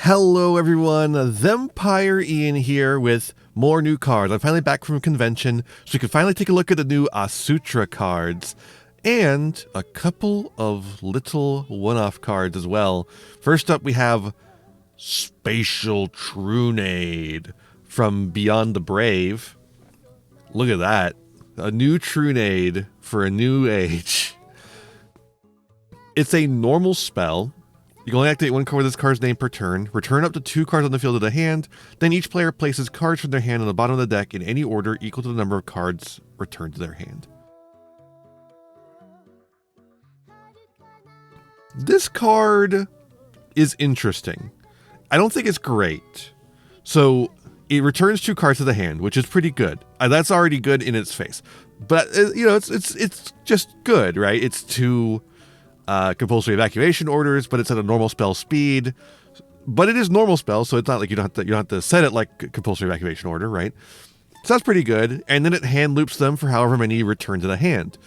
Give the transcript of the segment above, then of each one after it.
Hello everyone, Thempire Ian here with more new cards. I'm finally back from convention, so we can finally take a look at the new Asutra cards, and a couple of little one-off cards as well. First up we have Spatial Trunade from Beyond the Brave. Look at that. A new Trunade for a new age. It's a normal spell. You can only activate one card with this card's name per turn, return up to 2 cards on the field of the hand, then each player places cards from their hand on the bottom of the deck in any order equal to the number of cards returned to their hand. This card is interesting. I don't think it's great. So it returns 2 cards to the hand, which is pretty good. That's already good in its face. But you know, it's just good, right? It's 2 compulsory evacuation orders, but it's at a normal spell speed. But it is normal spell, so it's not like you don't have to set it like a compulsory evacuation order, right? So that's pretty good. And then it hand loops them for however many you return to the hand,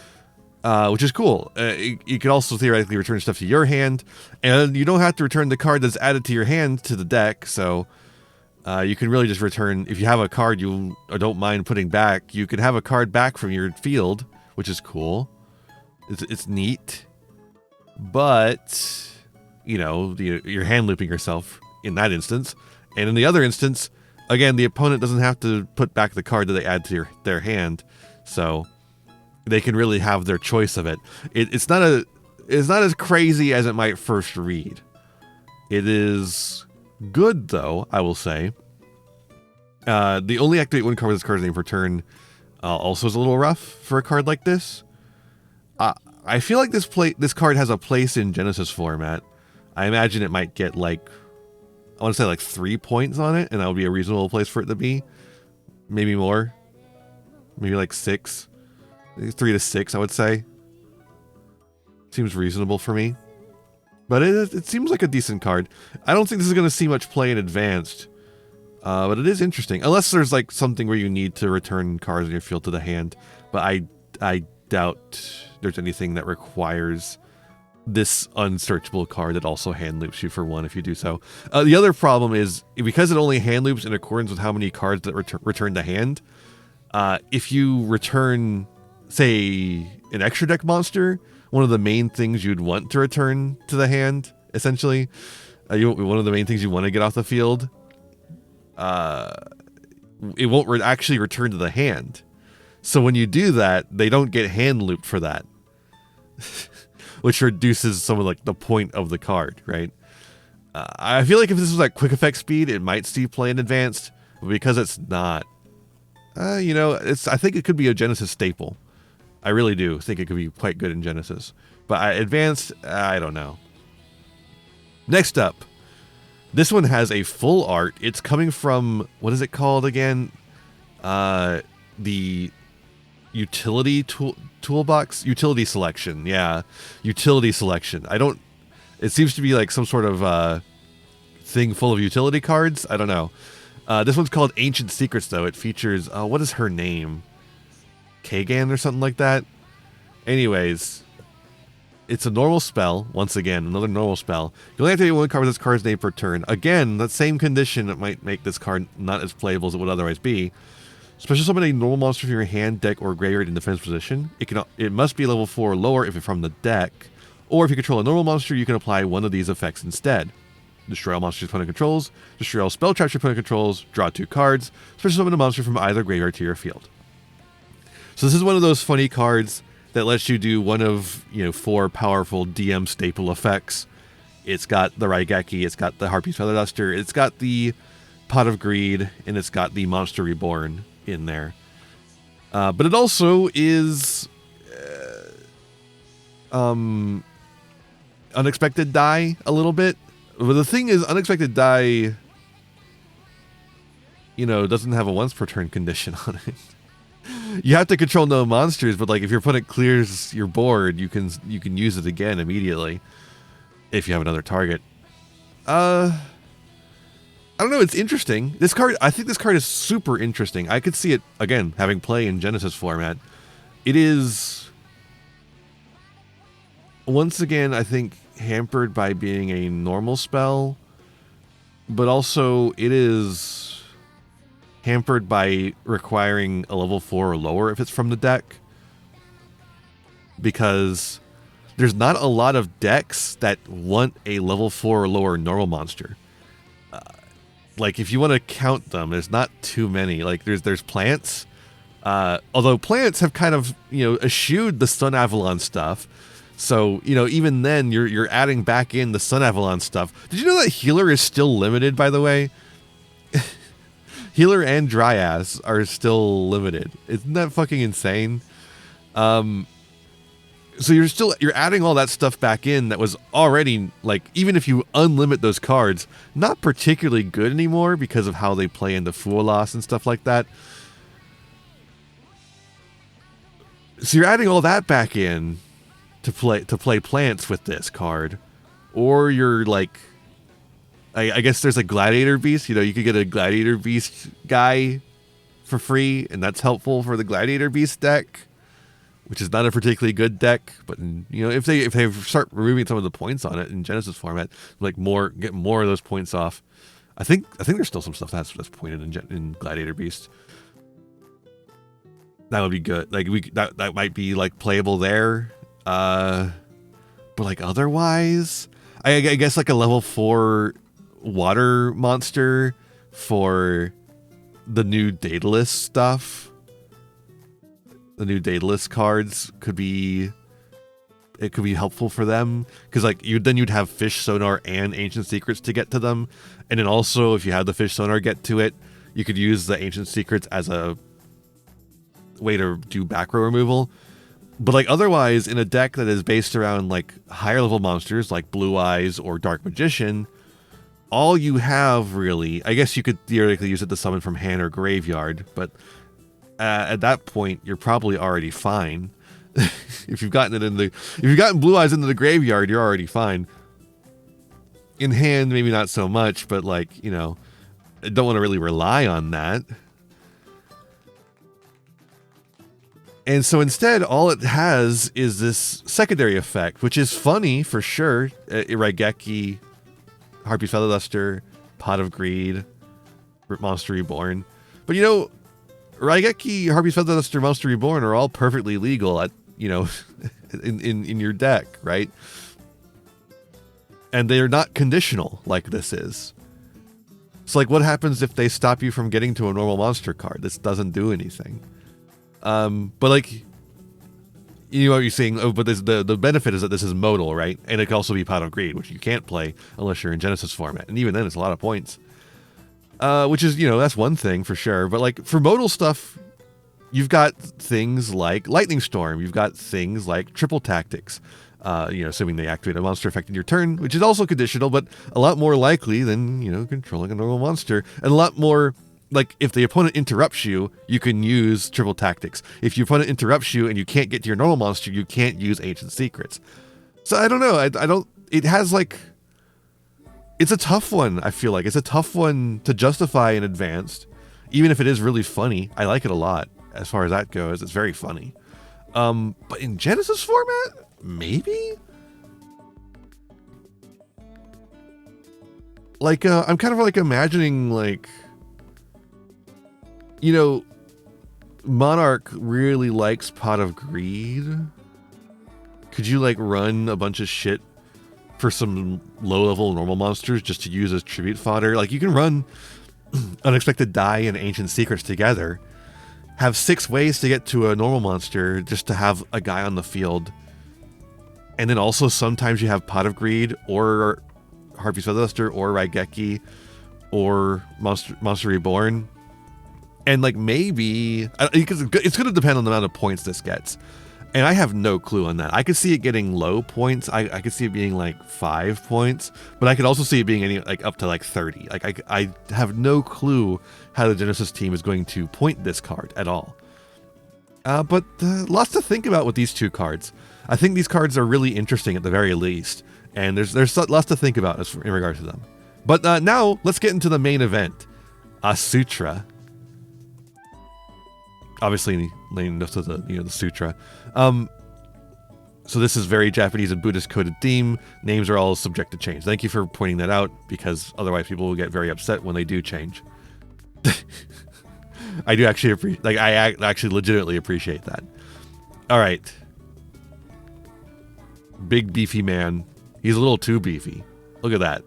which is cool. You could also theoretically return stuff to your hand, and you don't have to return the card that's added to your hand to the deck. So you can really just return, if you have a card you don't mind putting back, you can have a card back from your field, which is cool. It's neat. But, you know, you're hand looping yourself in that instance. And in the other instance, again, the opponent doesn't have to put back the card that they add to their hand. So they can really have their choice of it. It's not as crazy as it might first read. It is good, though, I will say. The only activate one card with this card's name per turn also is a little rough for a card like this. I feel like this card has a place in Genesis format. I imagine it might get like, I want to say like 3 points on it, and that would be a reasonable place for it to be. Maybe more. Maybe like 6. 3 to 6, I would say. Seems reasonable for me. But it seems like a decent card. I don't think this is going to see much play in Advanced. But it is interesting. Unless there's like something where you need to return cards in your field to the hand. But I doubt there's anything that requires this unsearchable card that also hand loops you for 1 if you do so. The other problem is, because it only hand loops in accordance with how many cards that return to hand, if you return, say, an extra deck monster, one of the main things you'd want to return to the hand, essentially, one of the main things you want to get off the field, it won't actually return to the hand. So when you do that, they don't get hand looped for that, which reduces some of like the point of the card, right? I feel like if this was like quick effect speed, it might see play in Advanced, but because it's not, you know, I think it could be a Genesis staple. I really do think it could be quite good in Genesis, but Advanced, I don't know. Next up, this one has a full art. It's coming from, what is it called again? The utility toolbox, utility selection. Yeah, utility selection. It seems to be like some sort of thing full of utility cards. I don't know. This one's called Ancient Secrets, though. It features, what is her name? Kagan or something like that. Anyways, it's a normal spell. Once again, another normal spell. You only activate 1 card with this card's name per turn. Again, that same condition that might make this card not as playable as it would otherwise be. Special summon a normal monster from your hand, deck, or graveyard in defense position. It must be level 4 or lower if it's from the deck. Or if you control a normal monster, you can apply one of these effects instead. Destroy all monsters your opponent controls. Destroy all spell traps your opponent controls. Draw 2 cards. Special summon a monster from either graveyard to your field. So this is one of those funny cards that lets you do one of 4 powerful DM staple effects. It's got the Raigeki, it's got the Harpy's Feather Duster, it's got the Pot of Greed, and it's got the Monster Reborn in there. But it also is Unexpected Die a little bit. But the thing is, Unexpected Die, doesn't have a once per turn condition on it. You have to control no monsters, but like if your opponent clears your board, you can use it again immediately if you have another target. I don't know, it's interesting. I think this card is super interesting. I could see it, again, having play in Genesis format. It is, once again, I think, hampered by being a normal spell. but also it is hampered by requiring a level 4 or lower if it's from the deck, because there's not a lot of decks that want a level 4 or lower normal monster. Like, if you want to count them, there's not too many. Like, there's plants, although plants have kind of, eschewed the Sun Avalon stuff. So, even then, you're adding back in the Sun Avalon stuff. Did you know that Healer is still limited, by the way? Healer and Dryas are still limited. Isn't that fucking insane? So you're adding all that stuff back in that was already, like, even if you unlimit those cards, not particularly good anymore because of how they play into Fool Loss and stuff like that. So you're adding all that back in to play plants with this card. Or you're like, I guess there's a Gladiator Beast. You could get a Gladiator Beast guy for free, and that's helpful for the Gladiator Beast deck, which is not a particularly good deck. But if they start removing some of the points on it in Genesis format, like get more of those points off. I think there's still some stuff that's pointed in Gladiator Beast. That would be good. Like that might be like playable there. But like otherwise, I guess like a level 4 water monster for the new Daedalus stuff. The new Daedalus cards could be helpful for them, because like you'd have Fish Sonar and Ancient Secrets to get to them, and then also if you had the Fish Sonar get to it, you could use the Ancient Secrets as a way to do back row removal. But like otherwise, in a deck that is based around like higher level monsters like Blue Eyes or Dark Magician, all you have really, I guess you could theoretically use it to summon from hand or graveyard, but at that point you're probably already fine. If you've gotten Blue Eyes into the graveyard, you're already fine. In hand, maybe not so much, but like, I don't want to really rely on that. And so instead, all it has is this secondary effect, which is funny for sure. Raigeki, Harpy's Feather Duster, Pot of Greed, Monster Reborn. But Raigeki, Harpy's Feather Duster, Monster Reborn are all perfectly legal at in your deck, right? And they are not conditional like this is. It's like, what happens if they stop you from getting to a normal monster card? This doesn't do anything. But like, what you're saying, but the benefit is that this is modal, right? And it can also be Pot of Greed, which you can't play unless you're in Genesis format. And even then, it's a lot of points. Which is, that's one thing for sure. But like, for modal stuff, you've got things like Lightning Storm. You've got things like Triple Tactics. Assuming they activate a monster effect in your turn, which is also conditional, but a lot more likely than, controlling a normal monster. And a lot more, like, if the opponent interrupts you, you can use Triple Tactics. If your opponent interrupts you and you can't get to your normal monster, you can't use Ancient Secrets. So I don't know. It has like, it's a tough one, I feel like. It's a tough one to justify in Advanced, even if it is really funny. I like it a lot as far as that goes. It's very funny. But in Genesis format, maybe? Like, I'm kind of like imagining, like, Monarch really likes Pot of Greed. Could you, like, run a bunch of shit for some low-level normal monsters just to use as tribute fodder? Like, you can run Unexpected Die and Ancient Secrets together, have 6 ways to get to a normal monster just to have a guy on the field. And then also sometimes you have Pot of Greed or Harpy's Feather Duster or Raigeki or Monster Reborn. And like, maybe it's going to depend on the amount of points this gets. And I have no clue on that. I could see it getting low points. I could see it being like 5 points, but I could also see it being like up to like 30. Like I have no clue how the Genesis team is going to point this card at all. But lots to think about with these two cards. I think these cards are really interesting at the very least, and there's lots to think about in regard to them. But now let's get into the main event, Asutra. Obviously, named after the Sutra. So this is very Japanese and Buddhist coded theme. Names are all subject to change. Thank you for pointing that out, because otherwise people will get very upset when they do change. I do actually appreciate, like, I actually legitimately appreciate that. All right. Big beefy man. He's a little too beefy. Look at that.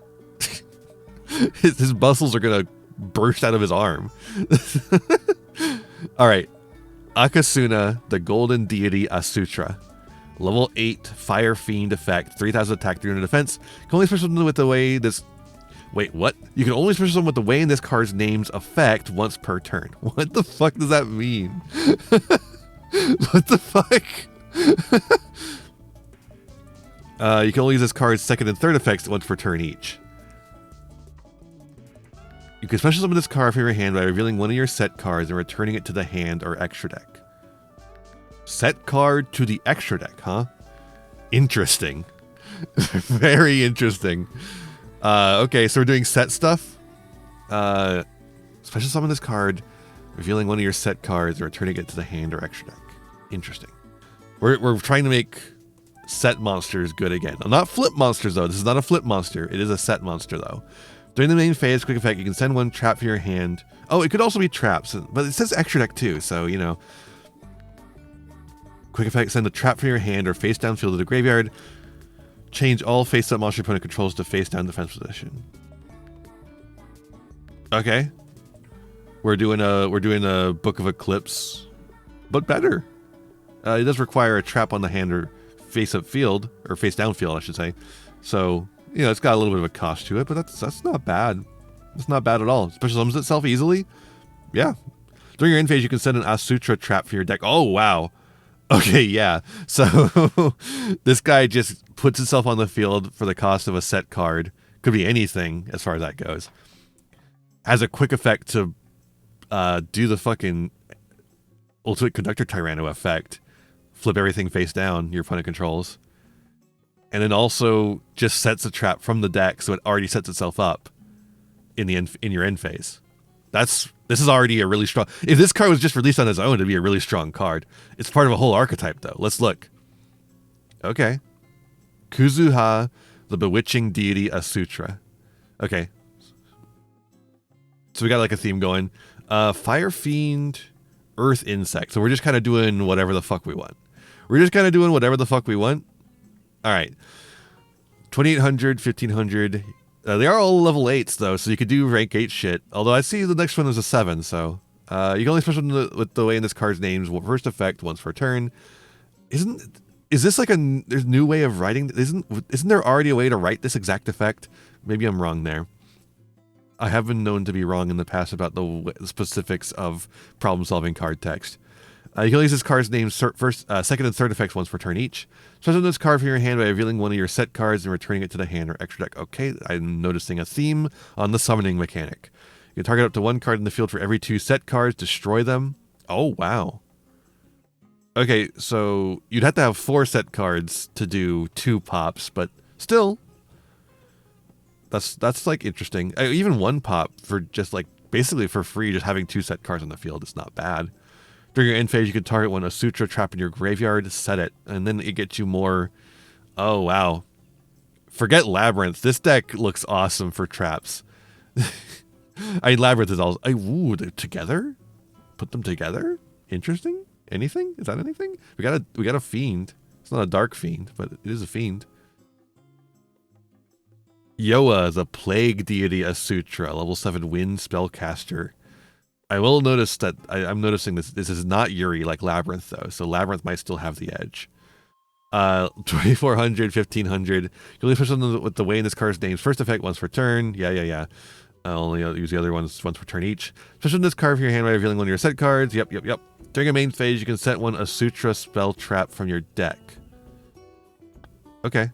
His muscles are gonna burst out of his arm. All right. Akasuna, the golden deity Asutra. Level 8 Fire Fiend effect, 3000 attack, 300 defense. You can only special summon with the way this... Wait, what? You can only special summon with the way in this card's name's effect once per turn. What the fuck does that mean? What the fuck? You can only use this card's second and third effects once per turn each. You can special summon this card from your hand by revealing one of your set cards and returning it to the hand or extra deck. Set card to the extra deck, huh? Interesting. Very interesting. Okay, so we're doing set stuff. Special summon this card, revealing one of your set cards and returning it to the hand or extra deck. Interesting. We're trying to make set monsters good again. Not flip monsters, though. This is not a flip monster. It is a set monster, though. During the main phase, quick effect, you can send one trap from your hand. Oh, it could also be traps, but it says extra deck, too, so, you know. Quick effect, send a trap from your hand or face down field to the graveyard. Change all face up monster opponent controls to face down defense position. Okay. We're doing a Book of Eclipse, but better. It does require a trap on the hand or face up field, or face down field, I should say. So, you know, it's got a little bit of a cost to it, but that's not bad. It's not bad at all. Special summons itself easily. Yeah. During your end phase, you can send an Asutra trap for your deck. Oh, wow. Okay, yeah. So this guy just puts itself on the field for the cost of a set card. Could be anything as far as that goes. Has a quick effect to do the fucking Ultimate Conductor Tyranno effect. Flip everything face down your opponent controls. And then also just sets a trap from the deck, so it already sets itself up in your end phase. This is already a really strong... If this card was just released on its own, it'd be a really strong card. It's part of a whole archetype, though. Let's look. Okay. Kuzuha, the bewitching deity Asutra. Okay. So we got like a theme going. Fire Fiend, Earth Insect. So we're just kind of doing whatever the fuck we want. We're just kind of doing whatever the fuck we want. All right. 2800, 1500... they are all level 8s, though, so you could do rank 8 shit. Although I see the next one is a 7, so... you can only special with the way in this card's names. First effect, once per turn. Is this like there's a new way of writing? Isn't there already a way to write this exact effect? Maybe I'm wrong there. I have been known to be wrong in the past about the specifics of problem-solving card text. You can use this card's name second and third effects once per turn each. Special this card from your hand by revealing one of your set cards and returning it to the hand or extra deck. Okay, I'm noticing a theme on the summoning mechanic. You can target up to one card in the field for every 2 set cards, destroy them. Oh, wow. Okay, so you'd have to have 4 set cards to do 2 pops, but still, that's like interesting. Even 1 pop for just like basically for free, just having 2 set cards on the field is not bad. During your end phase, you can target one Asutra trap in your graveyard, set it, and then it gets you more... Oh, wow. Forget Labyrinth. This deck looks awesome for traps. I mean, Labyrinth is all... Ooh, they're together? Put them together? Interesting? Anything? Is that anything? We got a Fiend. It's not a Dark Fiend, but it is a Fiend. Yoa, the Plague Deity Asutra, level 7 Wind Spellcaster. I will notice that I'm noticing this is not Yuri like Labyrinth, though, so Labyrinth might still have the edge. 2400, 1500. You can only push something with the way in this card's names. First effect once per turn. Yeah. I'll only use the other ones once per turn each. Special this card from your hand by revealing one of your set cards. Yep. During a main phase, you can set one Asutra spell trap from your deck. Okay.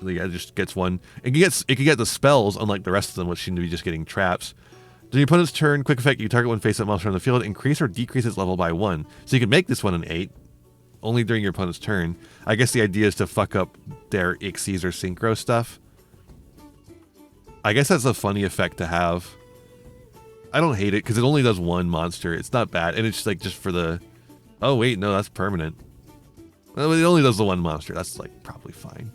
So yeah, it just gets one. It can get the spells, unlike the rest of them, which seem to be just getting traps. During your opponent's turn, quick effect, you target one face-up monster on the field, increase or decrease its level by 1. So you can make this one an 8, only during your opponent's turn. I guess the idea is to fuck up their Ixies or Synchro stuff. I guess that's a funny effect to have. I don't hate it, because it only does 1 monster. It's not bad, and it's like just for the... Oh, wait, no, that's permanent. Well, it only does the one monster. That's like probably fine.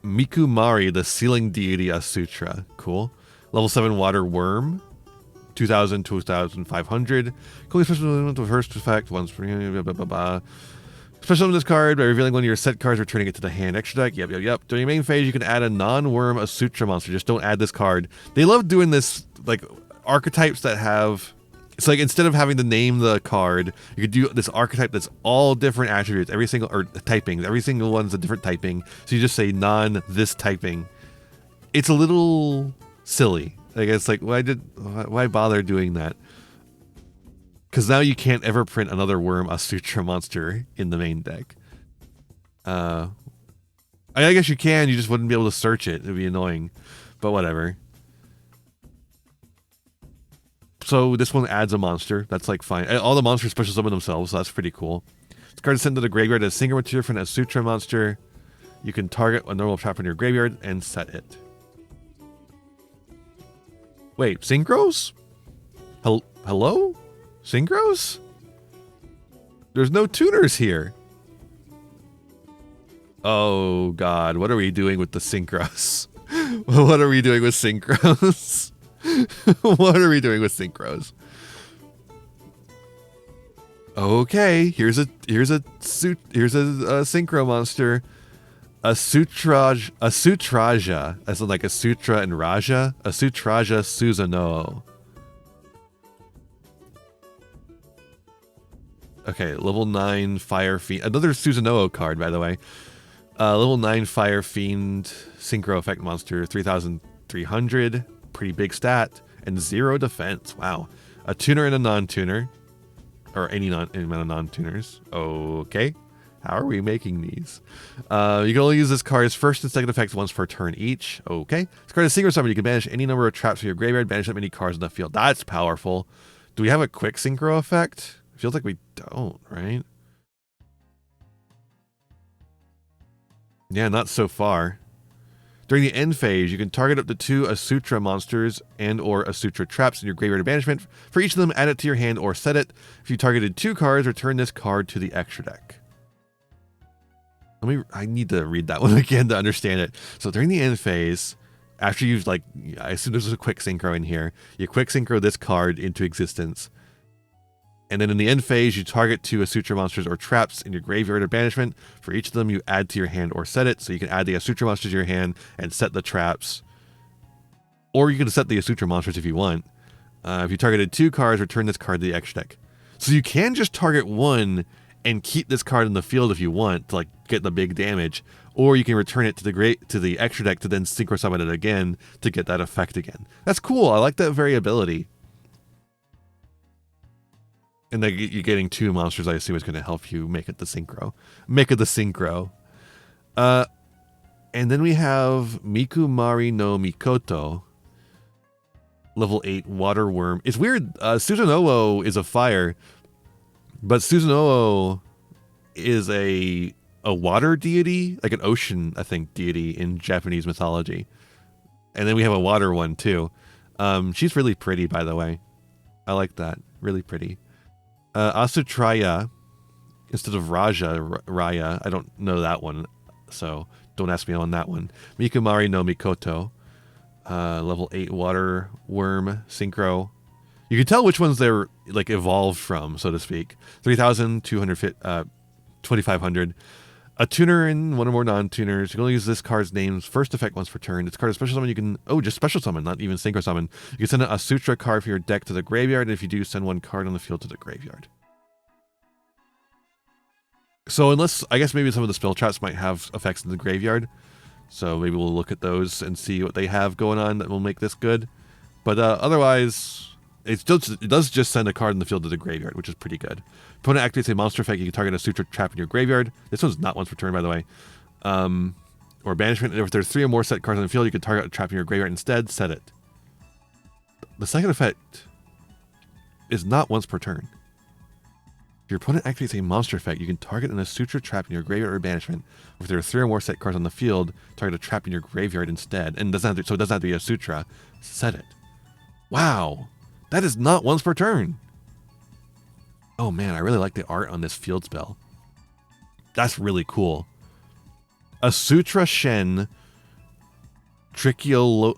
Mikumari, the sealing deity Asutra. Cool. Level 7 water worm. 2,000, 2,500. Cool special with the first effect. Once per blah, blah, blah, blah. Special on this card by revealing one of your set cards, returning it to the hand. Extra deck. Yep. During your main phase, you can add a non-worm Asutra monster. Just don't add this card. They love doing this, like archetypes that have. It's like instead of having to name the card, you could do this archetype that's all different attributes, every single or typing. Every single one's a different typing. So you just say this typing. It's a little silly. Like it's like why bother doing that? Because now you can't ever print another worm Asutra monster in the main deck. I guess you can. You just wouldn't be able to search it. It'd be annoying, but whatever. So this one adds a monster. That's like fine. All the monsters special summon themselves, so that's pretty cool. This card is sent to the graveyard as a single material for an Asutra monster. You can target a normal trap in your graveyard and set it. Wait, synchros? Hello? Synchros? There's no tuners here. Oh god, what are we doing with the synchros? What are we doing with synchros? What are we doing with synchros? Okay, here's a synchro monster. Asutraja. As in like a sutra and Raja. Asutraja Susanoo. Okay, level 9 Fire Fiend. Another Susanoo card, by the way. Level 9 Fire Fiend Synchro Effect Monster. 3,300. Pretty big stat. And 0 defense. Wow. A tuner and a non-tuner. Or any amount of non-tuners. Okay. How are we making these? You can only use this card's first and second effects once per turn each. Okay. This card is synchro summon. You can banish any number of traps from your graveyard. Banish that many cards in the field. That's powerful. Do we have a quick synchro effect? Feels like we don't, right? Yeah, not so far. During the end phase, you can target up to 2 Asutra monsters and or Asutra traps in your graveyard of banishment. For each of them, add it to your hand or set it. If you targeted 2 cards, return this card to the extra deck. I need to read that one again to understand it. So during the end phase, after you've I assume there's a quick synchro in here, you quick synchro this card into existence. And then in the end phase, you target 2 Asutra monsters or traps in your graveyard or banishment. For each of them, you add to your hand or set it. So you can add the Asutra monsters to your hand and set the traps. Or you can set the Asutra monsters if you want. If you targeted 2 cards, return this card to the extra deck. So you can just target 1 and keep this card in the field if you want to get the big damage. Or you can return it to the extra deck to then synchro summon it again to get that effect again. That's cool. I like that variability. And you're getting 2 monsters, I assume, is going to help you make it the synchro. And then we have Mikumari no Mikoto. Level 8 water worm. It's weird. Susanoo is a fire. But Susanoo is a water deity. Like an ocean, I think, deity in Japanese mythology. And then we have a water one, too. She's really pretty, by the way. I like that. Really pretty. Asutraya instead of Raya. I don't know that one, so don't ask me on that one. Mikumari no Mikoto. Level 8 water worm synchro. You can tell which ones they're evolved from, so to speak. 3,200 2,500. A tuner and 1 or more non-tuners. You can only use this card's name's first effect once per turn. This card is special summon. You can just special summon, not even synchro summon. You can send an Asutra card from your deck to the graveyard, and if you do, send 1 card on the field to the graveyard. So I guess maybe some of the spell traps might have effects in the graveyard. So maybe we'll look at those and see what they have going on that will make this good. But otherwise, it does just send a card in the field to the graveyard, which is pretty good. Opponent activates a monster effect. You can target a Asutra trap in your graveyard. This one's not once per turn, by the way. Or banishment. And if there's 3 or more set cards on the field, you can target a trap in your graveyard instead. Set it. The second effect is not once per turn. If your opponent activates a monster effect, you can target an Asutra trap in your graveyard or banishment. If there are 3 or more set cards on the field, target a trap in your graveyard instead. And it doesn't have to be a Asutra. Set it. Wow. That is not once per turn. Oh man, I really like the art on this field spell. That's really cool. Asutra Shen Trichiolo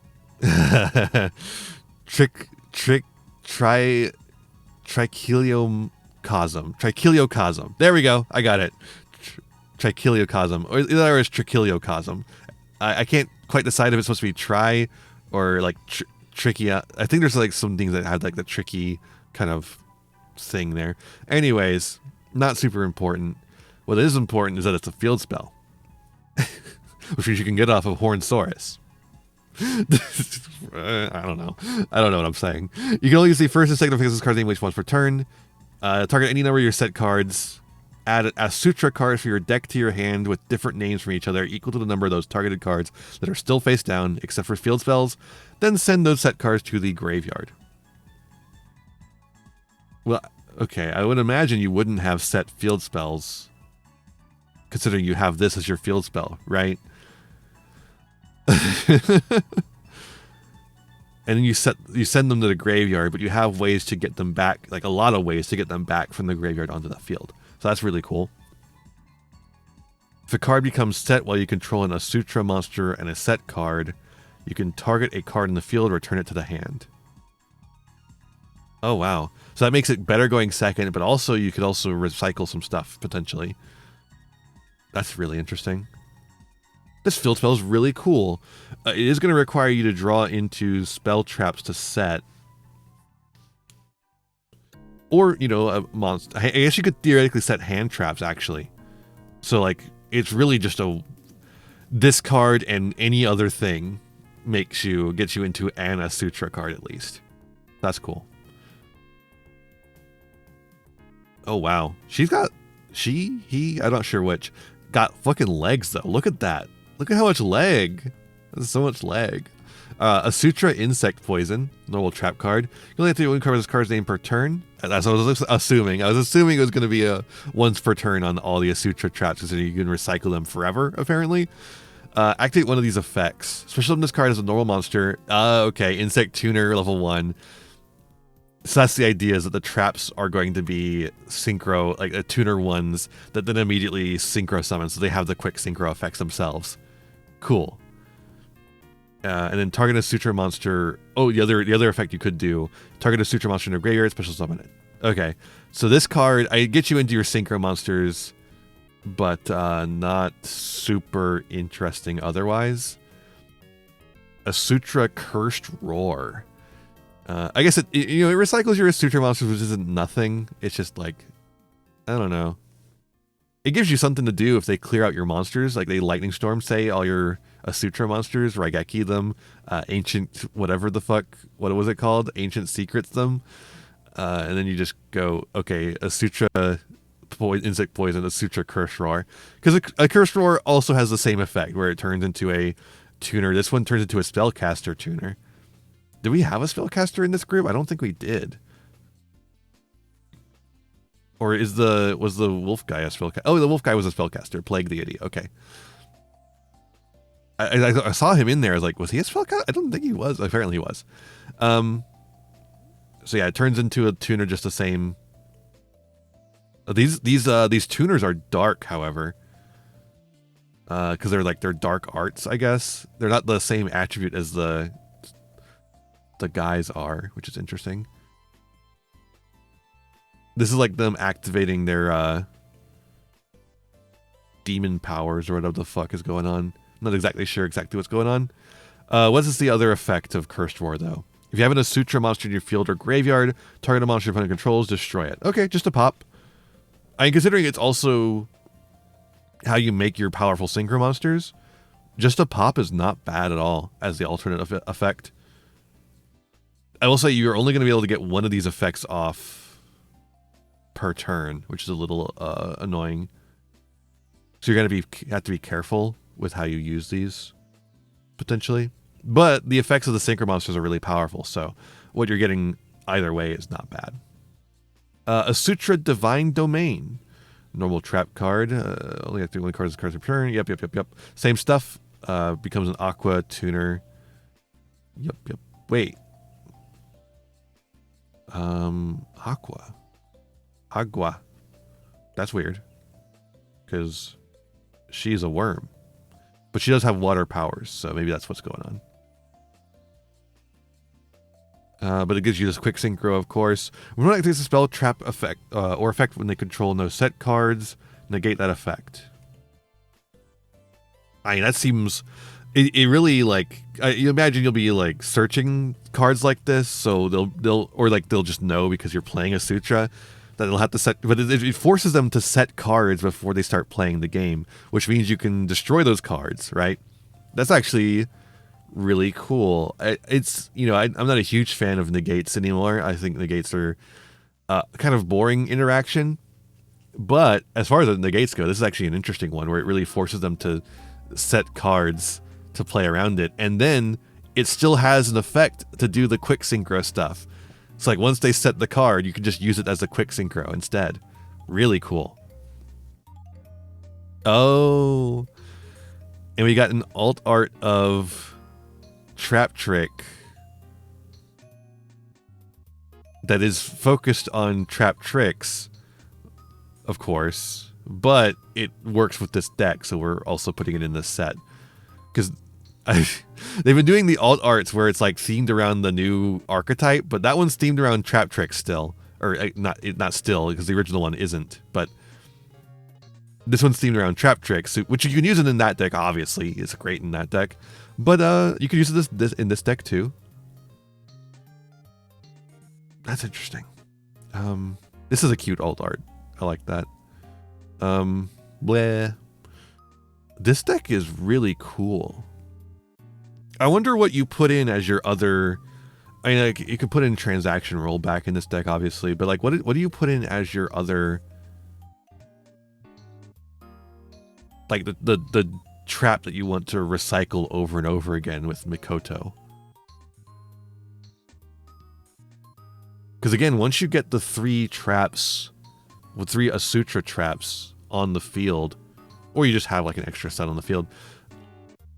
Trichiliocosm. There we go. I got it. Trichiliocosm. Or the other is Trichiliocosm. I can't quite decide if it's supposed to be tri or like tricky. I think there's like some things that have like the tricky kind of thing there. Anyways, not super important. What is important is that it's a field spell, which means you can get off of Hornsaurus. I don't know. I don't know what I'm saying. You can only use the first and second effects of this card's name once per turn. Target any number of your set cards. Add Asutra cards for your deck to your hand with different names from each other equal to the number of those targeted cards that are still face down, except for field spells. Then send those set cards to the graveyard. Well, okay, I would imagine you wouldn't have set field spells, considering you have this as your field spell, right? And then you send them to the graveyard, but you have ways to get them back, like a lot of ways to get them back from the graveyard onto the field. So that's really cool. If a card becomes set while you control an Asutra monster and a set card, you can target a card in the field or return it to the hand. Oh wow. So that makes it better going second, but also you could also recycle some stuff potentially. That's really interesting. This field spell is really cool. It is going to require you to draw into spell traps to set. Or, you know, a monster. I guess you could theoretically set hand traps, actually. So, like, it's really just a discard and any other thing gets you into an Asutra card at least. That's cool. Oh, wow. She's got... I'm not sure which. Got fucking legs, though. Look at that. Look at how much leg. That's so much leg. Asutra Insect Poison. Normal trap card. You only have to uncover this card's name per turn. That's what I was assuming. I was assuming it was going to be a once per turn on all the Asutra traps, because you can recycle them forever, apparently. Activate one of these effects. Special summon this card as a normal monster. Okay. Insect Tuner, level 1. So that's the idea, is that the traps are going to be synchro, like tuner ones that then immediately synchro summon, so they have the quick synchro effects themselves. Cool. And then target a Asutra monster. Oh, the other effect you could do: target a Asutra monster in a graveyard, special summon it. Okay, so this card, I get you into your synchro monsters, but not super interesting otherwise. Asutra Cursed Roar. I guess it recycles your Asutra monsters, which isn't nothing. It's just like, I don't know. It gives you something to do if they clear out your monsters, like they Lightning Storm, say, all your Asutra monsters, Raigeki them, Ancient whatever the fuck, what was it called? Ancient Secrets them. And then you just go, okay, Asutra Insect Poison, Asutra Curse Roar. Because a Curse Roar also has the same effect, where it turns into a tuner. This one turns into a Spellcaster tuner. Did we have a Spellcaster in this group? I don't think we did. Or was the wolf guy a spellcaster? Oh, the wolf guy was a spellcaster. Plague Deity. Okay. I saw him in there. I was like, was he a spellcaster? I don't think he was. Apparently he was. So yeah, it turns into a tuner just the same. These tuners are dark, however. Because they're dark arts, I guess. They're not the same attribute as the guys are, which is interesting. This is like them activating their demon powers or whatever the fuck is going on. I'm not exactly sure what's going on. What is the other effect of Cursed Roar, though? If you have an Asutra monster in your field or graveyard, target a monster your opponent controls, destroy it. Okay, just a pop. I mean, considering it's also how you make your powerful synchro monsters, just a pop is not bad at all as the alternate effect. I will say you're only going to be able to get one of these effects off per turn, which is a little annoying. So you're going to have to be careful with how you use these, potentially. But the effects of the synchro monsters are really powerful, so what you're getting either way is not bad. Asutra Divine Domain. Normal trap card. Only have to do one cards per turn. Yep. Same stuff. Becomes an Aqua tuner. Yep. Wait. Aqua. Agua. That's weird. Because she's a worm. But she does have water powers, so maybe that's what's going on. But it gives you this quick synchro, of course. When one activates a spell, trap effect, or effect when they control no set cards, negate that effect. I mean, that seems... It really, like... you imagine you'll be, like, searching cards like this, so they'll just know because you're playing Asutra that they'll have to set... But it forces them to set cards before they start playing the game, which means you can destroy those cards, right? That's actually really cool. It's, you know, I'm not a huge fan of negates anymore. I think negates are kind of boring interaction. But as far as the negates go, this is actually an interesting one where it really forces them to set cards to play around it. And then it still has an effect to do the quick synchro stuff. It's like once they set the card, you can just use it as a quick synchro instead. Really cool. Oh. And we got an alt art of Trap Trick that is focused on trap tricks, of course, but it works with this deck, so we're also putting it in this set. Because they've been doing the alt arts where it's like themed around the new archetype, but that one's themed around trap tricks still. Or not still, because the original one isn't, but this one's themed around trap tricks, which you can use it in that deck, obviously. It's great in that deck. But you can use this in this deck too. That's interesting. This is a cute alt art. I like that. Bleh. This deck is really cool. I wonder what you put in as your other... I mean, like, you could put in transaction rollback in this deck, obviously, but like, what do you put in as your other... Like, the trap that you want to recycle over and over again with Mikoto? Because again, once you get the 3 traps, with 3 Asutra traps on the field, or you just have like an extra set on the field,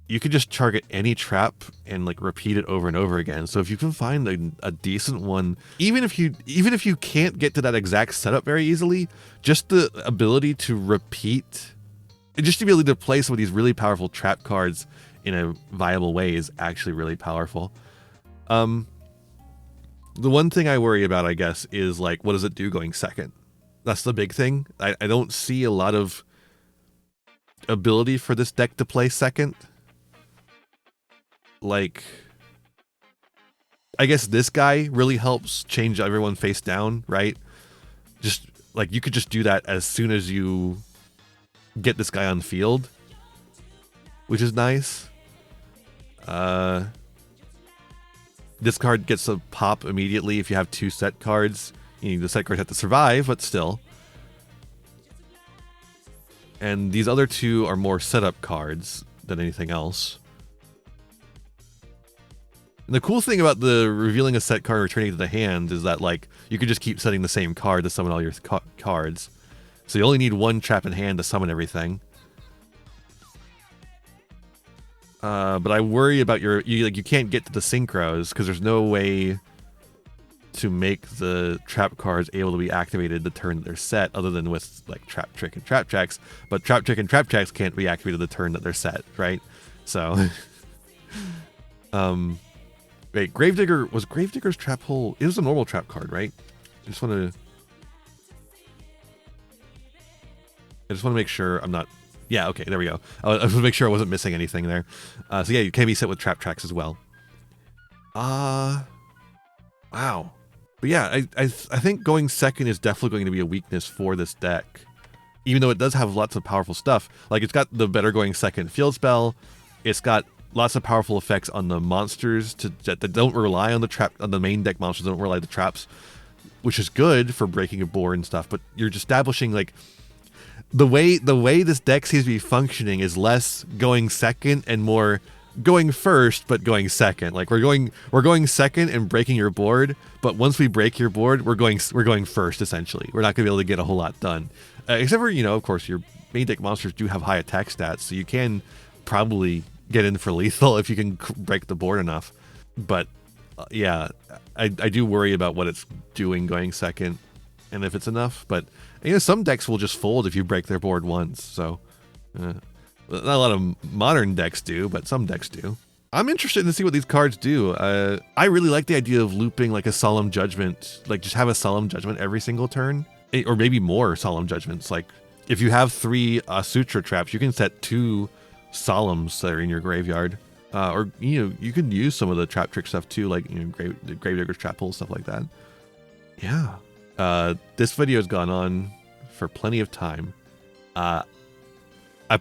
you could just target any trap and like repeat it over and over again. So if you can find a decent one, even if you can't get to that exact setup very easily, just the ability to repeat, just the ability to play some of these really powerful trap cards in a viable way is actually really powerful. The one thing I worry about, I guess, is like, what does it do going second? That's the big thing. I don't see a lot of ability for this deck to play second. Like, I guess this guy really helps change everyone face down, right? Just like, you could just do that as soon as you get this guy on field, which is nice. This card gets a pop immediately if you have 2 set cards. The set cards have to survive, but still. And these other 2 are more setup cards than anything else. And the cool thing about the revealing a set card and returning it to the hand is that, like, you can just keep setting the same card to summon all your cards. So you only need 1 trap in hand to summon everything. But I worry about you can't get to the synchros because there's no way to make the trap cards able to be activated the turn that they're set, other than with like Trap Trick and Trap Tracks. But Trap Trick and Trap Tracks can't be activated the turn that they're set, right? So, wait, Gravedigger, was Gravedigger's trap hole? It was a normal trap card, right? I just want to make sure I'm not. Yeah, okay, there we go. I want to make sure I wasn't missing anything there. So yeah, you can be set with Trap Tracks as well. Wow. But yeah, I think going second is definitely going to be a weakness for this deck. Even though it does have lots of powerful stuff. Like, it's got the better going second field spell. It's got lots of powerful effects on the monsters that don't rely on the trap, on the main deck monsters, don't rely on the traps, which is good for breaking a board and stuff, but you're establishing, like, the way this deck seems to be functioning is less going second and more going first but going second. Like, we're going second and breaking your board, but once we break your board, we're going first, essentially. We're not going to be able to get a whole lot done. Except for, of course, your main deck monsters do have high attack stats, so you can probably get in for lethal if you can break the board enough. But yeah, I do worry about what it's doing going second. and if it's enough. But some decks will just fold if you break their board once. So not a lot of modern decks do, but some decks do. I'm interested to see what these cards do. I really like the idea of looping like a Solemn Judgment, like just have a Solemn Judgment every single turn, or maybe more Solemn Judgments. Like if you have 3 Asutra traps, you can set 2 Solemns that are in your graveyard. Or you can use some of the trap trick stuff too, like Gravedigger's Trap Hole, stuff like that. Yeah. This video has gone on for plenty of time. I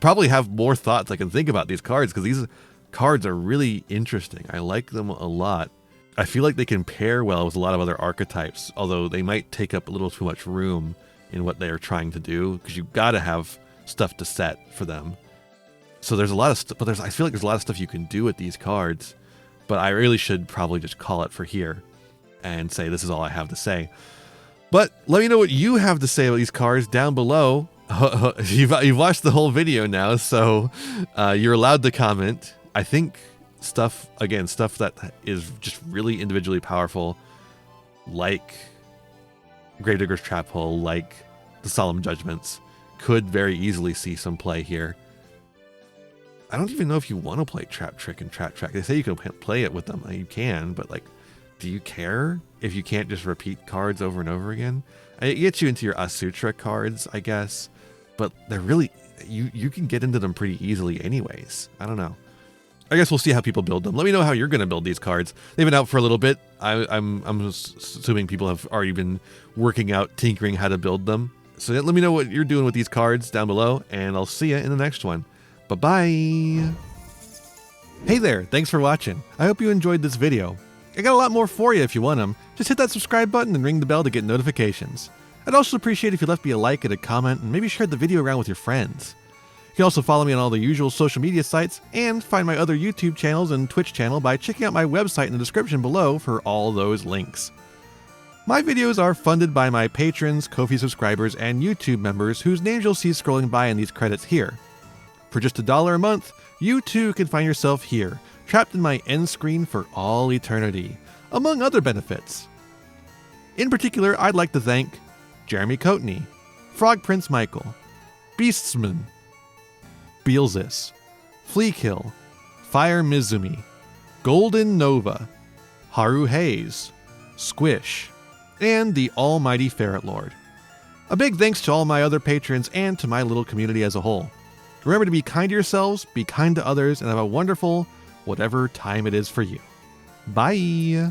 probably have more thoughts I can think about these cards, because these cards are really interesting. I like them a lot. I feel like they can pair well with a lot of other archetypes, although they might take up a little too much room in what they are trying to do, because you've got to have stuff to set for them. So there's a lot of stuff, but I feel like there's a lot of stuff you can do with these cards, but I really should probably just call it for here and say this is all I have to say. But let me know what you have to say about these cards down below. You've watched the whole video now, so you're allowed to comment. I think stuff that is just really individually powerful, like Gravedigger's Trap Hole, like the Solemn Judgments, could very easily see some play here. I don't even know if you want to play Trap Trick and Trap Track. They say you can play it with them. You can, but like, do you care if you can't just repeat cards over and over again? It gets you into your Asutra cards, I guess, but they're really, you can get into them pretty easily anyways. I don't know. I guess we'll see how people build them. Let me know how you're going to build these cards. They've been out for a little bit. I'm assuming people have already been working out, tinkering how to build them. So let me know what you're doing with these cards down below, and I'll see you in the next one. Bye-bye. Hey there, thanks for watching. I hope you enjoyed this video. I got a lot more for you if you want them. Just hit that subscribe button and ring the bell to get notifications. I'd also appreciate if you left me a like and a comment, and maybe shared the video around with your friends. You can also follow me on all the usual social media sites, and find my other YouTube channels and Twitch channel by checking out my website in the description below for all those links. My videos are funded by my patrons, Ko-fi subscribers, and YouTube members whose names you'll see scrolling by in these credits here. For just $1 a month, you too can find yourself here, trapped in my end screen for all eternity, among other benefits. In particular, I'd like to thank Jeremy Coatney, Frog Prince Michael, Beastsman, Beelzis, Fleakill, Fire Mizumi, Golden Nova, Haru Hayes, Squish, and the almighty Ferret Lord. A big thanks to all my other patrons and to my little community as a whole. Remember to be kind to yourselves, be kind to others, and have a wonderful whatever time it is for you. Bye!